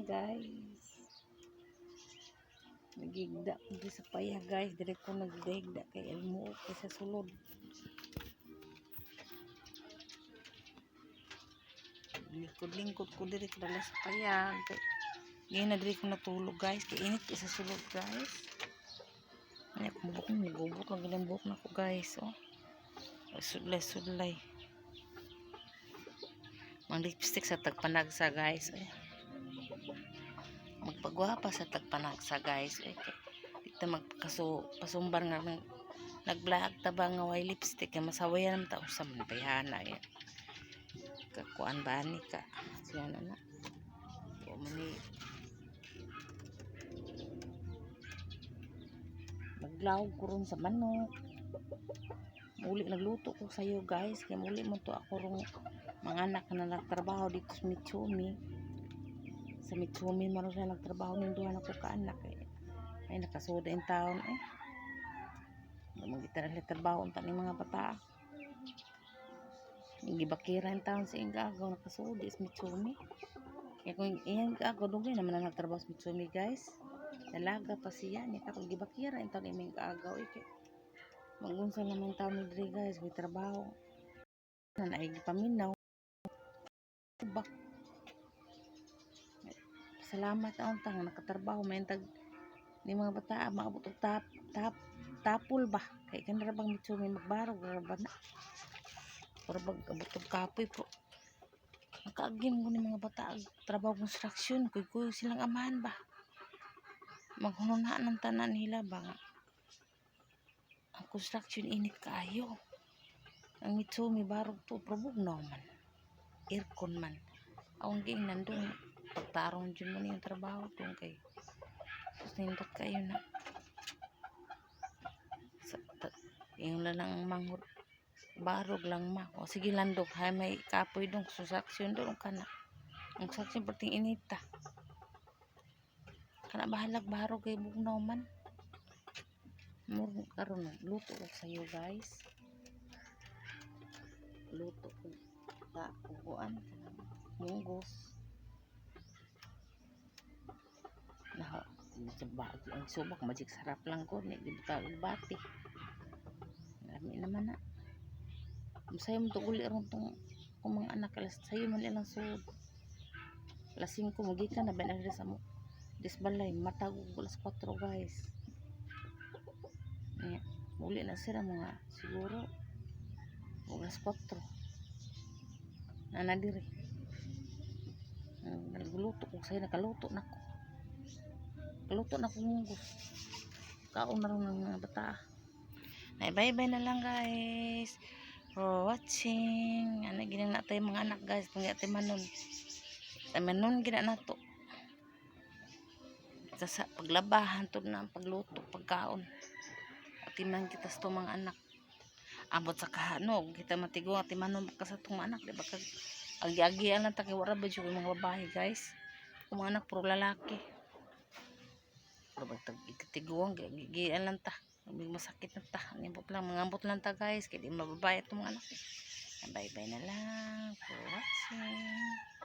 guys. Nagigda ko sa paya guys. Dire ko nagdegda kay almuok kay sa sulod. Lingkod-lingkod ko dire ko dala sa paya. Ngayon na dire ko natulog guys. Kay init kay sa sulod guys. Ay, kumubok na. Nagubok na ginambok na ko guys. Oh. Sudlay-sudlay. Mang lipstick sa tagpanagsa guys. Eh. Magpagwapa sa tagpanagsa guys. Eh. Dito magpasumbar nga nag-vlog taba nga way lipstick. Kaya masawayan naman tao sa manpayhana. Eh. Kakuan ba ni ka? Siya na. O mani. Maglawag ko ron sa manok. Muli nagluto ko sa iyo guys. Kaya muli mo to ako rong mga anak na nagtrabaho dito sa Mitsumi. Sa Mitsumi maroon siya nagtrabaho ng duha na ko ka-anak eh. Ay nakasuda yung taon eh. Magita na trabaho unta ng mga bata. Gibakira yung taon sa ingagaw nakasuda sa Mitsumi. Kaya kung iyang agaw doon naman na nagtrabaho sa Mitsumi guys. Dalaga pa siya niya kapag gibakira yung taon yung agaw eh. Magunsa naman yung taon ni Dre guys. May trabaho. Na naigipaminaw. Bak salamat ang tang nakatrabaho may tag ni mga bata maabot og tapol ba kay kanira bang Mitsumi magbarog ra ba na para bag abot og kapoy po nakaagim ko ni mga bata trabaho construction kuy silang amahan ba maghununa ng tanan nila ba ang construction init kaayo ang Mitsumi barog to probog naman aircon man ang ging nandun pagtarong dyan mo na yung trabaho kung kay susindot kayo na yung lang manghod barog lang ma o sige landok hay may kapoy dong susaksyon doon ka na ang saksyon perting inita kana bahalag barog kay bugnaw man mo karon luto ko sa iyo guys luto ko ta kuan munggos nah ang subak magic sarap lang ko ni gibutag bati lami naman na masaya mo to uli ron tong kung mga anak alas sayo man ilang sud alas 5 magikan na ba na sa mo disbalay matag alas 4 guys niya uli na sila mga siguro alas 4 na nadiri nagluto ko sa'yo nakaluto na ko munggos kaon na rin ng mga bata bye bye na lang guys for watching ano ginang na tayo mga anak guys kung tayo manon gina na to sa paglabahan to na pagluto pagkaon at timang kita sa mga anak abot sa kahanog kita matigo at timanon ka sa itong anak diba kag agi-agian lang tayo wala ba yung mga babae guys kung mga anak puro lalaki tiguang gigian lang ta masakit na ta nibot lang mangambot lang ta guys kaya di mababayat itong mga anak bye bye na lang for watching.